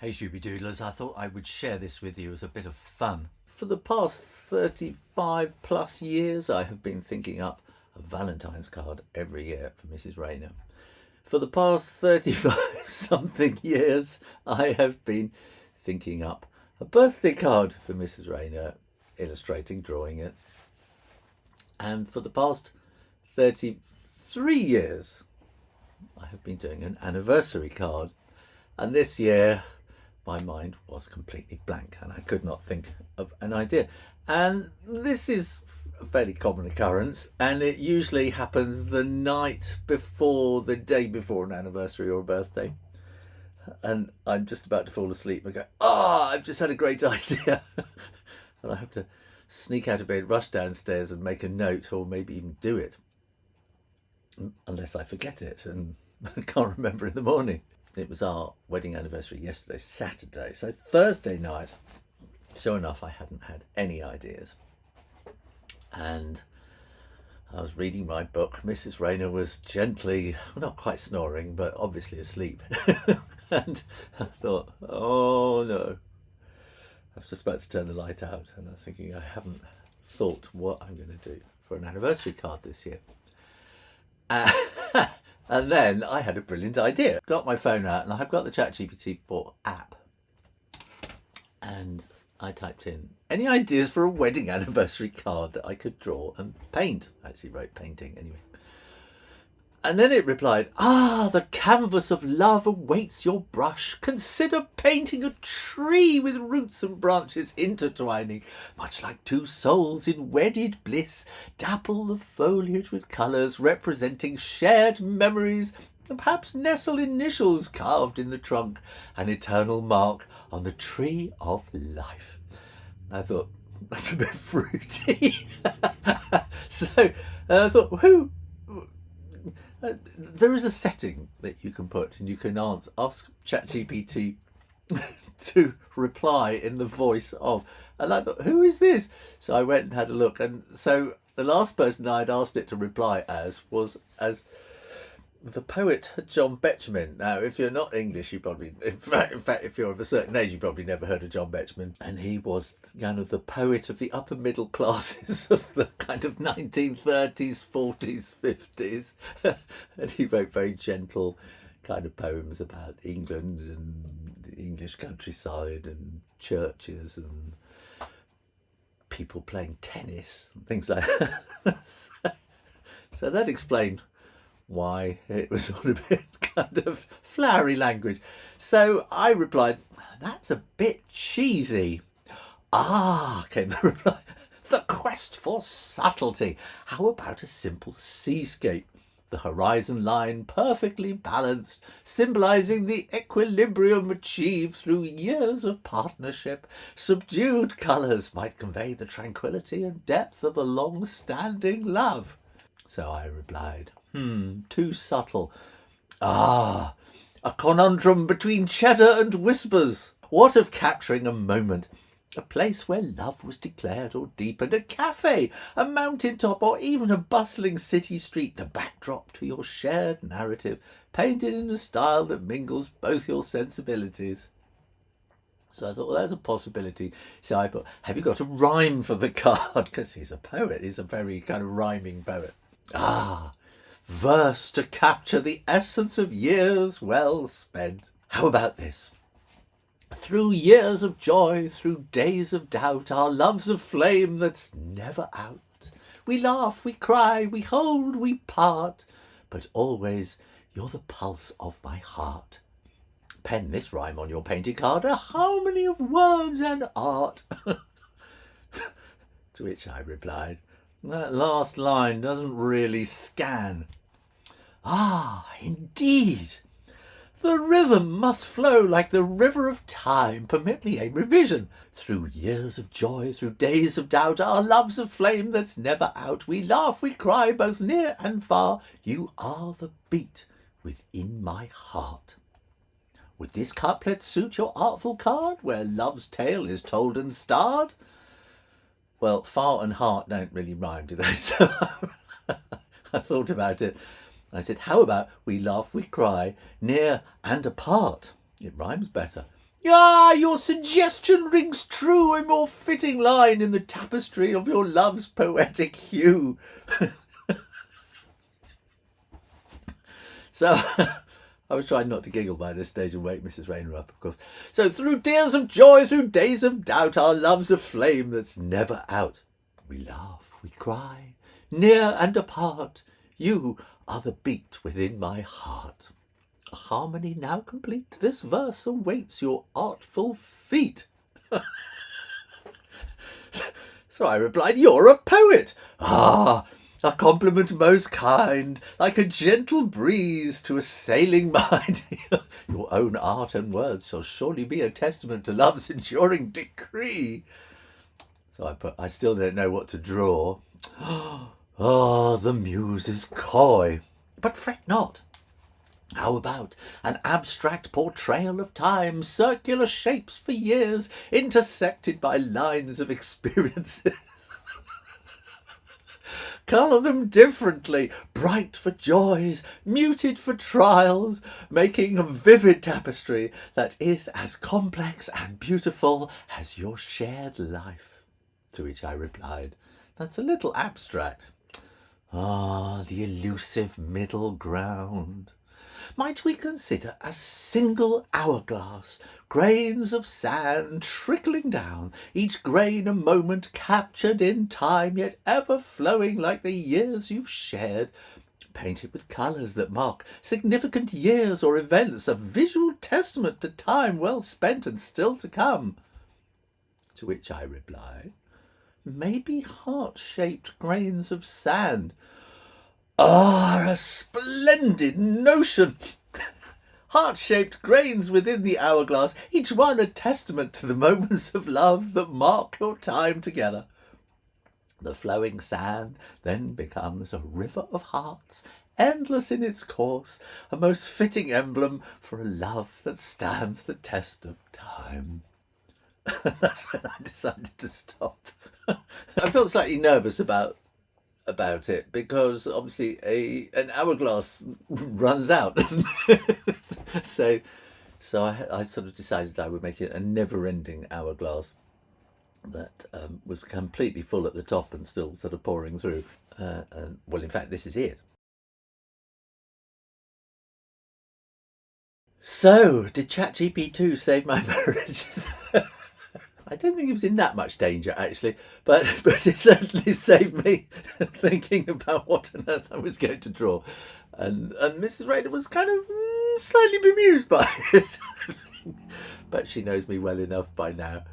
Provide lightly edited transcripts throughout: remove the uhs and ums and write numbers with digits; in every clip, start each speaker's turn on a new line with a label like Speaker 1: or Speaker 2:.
Speaker 1: Hey Shooby-Doodlers, I thought I would share this with you as a bit of fun. For the past 35 plus years, I have been thinking up a Valentine's card every year for Mrs. Rayner. For the past 35 something years, I have been thinking up a birthday card for Mrs. Rayner, illustrating, drawing it. And for the past 33 years, I have been doing an anniversary card. And this year, my mind was completely blank and I could not think of an idea. And this is a fairly common occurrence, and it usually happens the night before, the day before an anniversary or a birthday. And I'm just about to fall asleep and go, I've just had a great idea. And I have to sneak out of bed, rush downstairs and make a note, or maybe even do it. Unless I forget it and can't remember in the morning. It was our wedding anniversary yesterday, Saturday. So Thursday night, sure enough, I hadn't had any ideas. And I was reading my book. Mrs. Rayner was gently, well, not quite snoring, but obviously asleep. And I thought, oh no. I was just about to turn the light out and I was thinking, I haven't thought what I'm going to do for an anniversary card this year. And then I had a brilliant idea. Got my phone out and I've got the GPT4 app. And I typed in any ideas for a wedding anniversary card that I could draw and paint. I actually wrote painting anyway. And then it replied, the canvas of love awaits your brush. Consider painting a tree with roots and branches intertwining, much like two souls in wedded bliss. Dapple the foliage with colours representing shared memories, and perhaps nestle initials carved in the trunk, an eternal mark on the tree of life. I thought, that's a bit fruity. So I thought, there is a setting that you can put, and you can ask ChatGPT to reply in the voice of, and I thought, who is this? So I went and had a look, and so the last person I'd asked it to reply as was as the poet John Betjeman. Now, if you're not English, you probably, in fact, if you're of a certain age, you probably never heard of John Betjeman. And he was kind of the poet of the upper middle classes of the kind of 1930s, 40s, 50s. And he wrote very gentle kind of poems about England and the English countryside and churches and people playing tennis and things like that. So that explained why it was all a bit kind of flowery language. So I replied, that's a bit cheesy. Came the reply. The quest for subtlety. How about a simple seascape? The horizon line perfectly balanced, symbolising the equilibrium achieved through years of partnership. Subdued colours might convey the tranquility and depth of a long-standing love. So I replied, too subtle. A conundrum between cheddar and whispers. What of capturing a moment? A place where love was declared or deepened, a cafe, a mountaintop, or even a bustling city street, the backdrop to your shared narrative, painted in a style that mingles both your sensibilities. So I thought, well, that's a possibility. So I thought, have you got a rhyme for the card? Because he's a poet. He's a very kind of rhyming poet. Verse to capture the essence of years well spent. How about this? Through years of joy, through days of doubt, our love's a flame that's never out. We laugh, we cry, we hold, we part, but always you're the pulse of my heart. Pen this rhyme on your painting card, a harmony of words and art. To which I replied, that last line doesn't really scan. Indeed. The rhythm must flow like the river of time. Permit me a revision. Through years of joy, through days of doubt, our love's a flame that's never out. We laugh, we cry, both near and far. You are the beat within my heart. Would this couplet suit your artful card, where love's tale is told and starred? Well, far and heart don't really rhyme, do they? So I thought about it. I said, how about we laugh, we cry, near and apart? It rhymes better. Ah, your suggestion rings true, a more fitting line in the tapestry of your love's poetic hue. So I was trying not to giggle by this stage and wake Mrs. Rayner up, of course. So through tears of joy, through days of doubt, our love's a flame that's never out. We laugh, we cry, near and apart. You are the beat within my heart. A harmony now complete, this verse awaits your artful feet. So I replied, you're a poet. Ah, a compliment most kind, like a gentle breeze to a sailing mind. Your own art and words shall surely be a testament to love's enduring decree. So I put, I still don't know what to draw. Ah, the muse is coy. But fret not. How about an abstract portrayal of time, circular shapes for years, intersected by lines of experiences? Colour them differently, bright for joys, muted for trials, making a vivid tapestry that is as complex and beautiful as your shared life. To which I replied, that's a little abstract. Ah, the elusive middle ground. Might we consider a single hourglass, grains of sand trickling down, each grain a moment captured in time, yet ever flowing like the years you've shared, painted with colours that mark significant years or events, a visual testament to time well spent and still to come? To which I reply, maybe heart-shaped grains of sand are a splendid notion. Heart-shaped grains within the hourglass, each one a testament to the moments of love that mark your time together. The flowing sand then becomes a river of hearts, endless in its course, a most fitting emblem for a love that stands the test of time. That's when I decided to stop. I felt slightly nervous about it because obviously an hourglass runs out, doesn't it? So I sort of decided I would make it a never-ending hourglass that was completely full at the top and still sort of pouring through. And, well, in fact, this is it. So, did ChatGPT save my marriage? I don't think it was in that much danger, actually, but it certainly saved me thinking about what on earth I was going to draw. And Mrs. Rayner was kind of slightly bemused by it. But she knows me well enough by now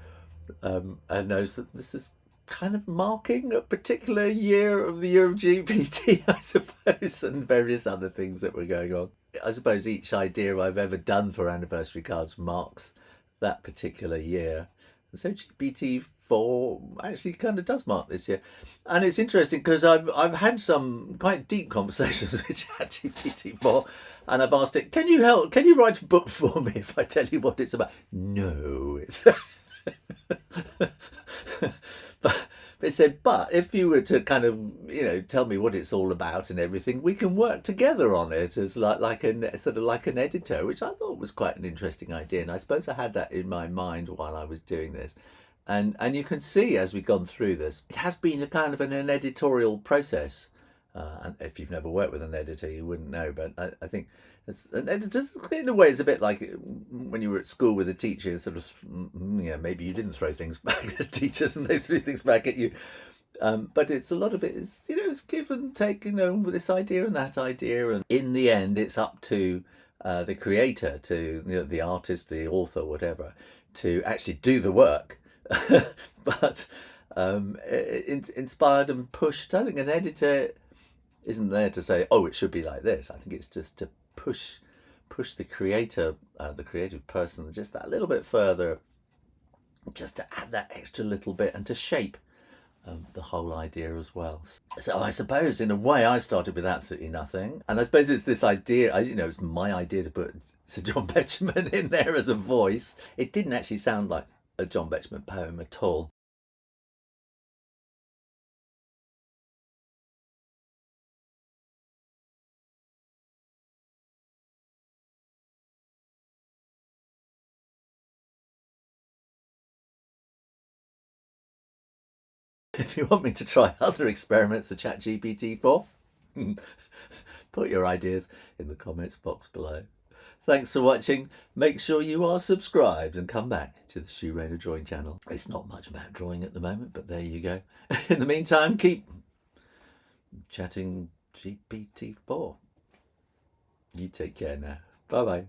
Speaker 1: and knows that this is kind of marking a particular year of the year of GPT, I suppose, and various other things that were going on. I suppose each idea I've ever done for anniversary cards marks that particular year. So GPT4 actually kind of does mark this year, and it's interesting because I've had some quite deep conversations with ChatGPT4, and I've asked it, "Can you help? Can you write a book for me if I tell you what it's about?" No, it's. but it said, but if you were to kind of, tell me what it's all about and everything, we can work together on it as like an sort of like an editor, which I thought was quite an interesting idea. And I suppose I had that in my mind while I was doing this. And you can see as we've gone through this, it has been a kind of an editorial process. And if you've never worked with an editor, you wouldn't know. But I think an editor, in a way, is a bit like when you were at school with a teacher. Sort of, maybe you didn't throw things back at teachers, and they threw things back at you. But it's a lot of it is, it's give and take, with this idea and that idea, and in the end, it's up to the creator, to the artist, the author, whatever, to actually do the work. But inspired and pushed. I think an editor isn't there to say, oh, it should be like this. I think it's just to push the creator, the creative person, just that little bit further, just to add that extra little bit and to shape the whole idea as well. So I suppose in a way I started with absolutely nothing, and I suppose it's this idea, it's my idea to put Sir John Betjeman in there as a voice. It didn't actually sound like a John Betjeman poem at all. If you want me to try other experiments with GPT4, put your ideas in the comments box below. Thanks for watching. Make sure you are subscribed and come back to the Shoe Raider Drawing channel. It's not much about drawing at the moment, but there you go. In the meantime, keep chatting GPT4. You take care now. Bye-bye.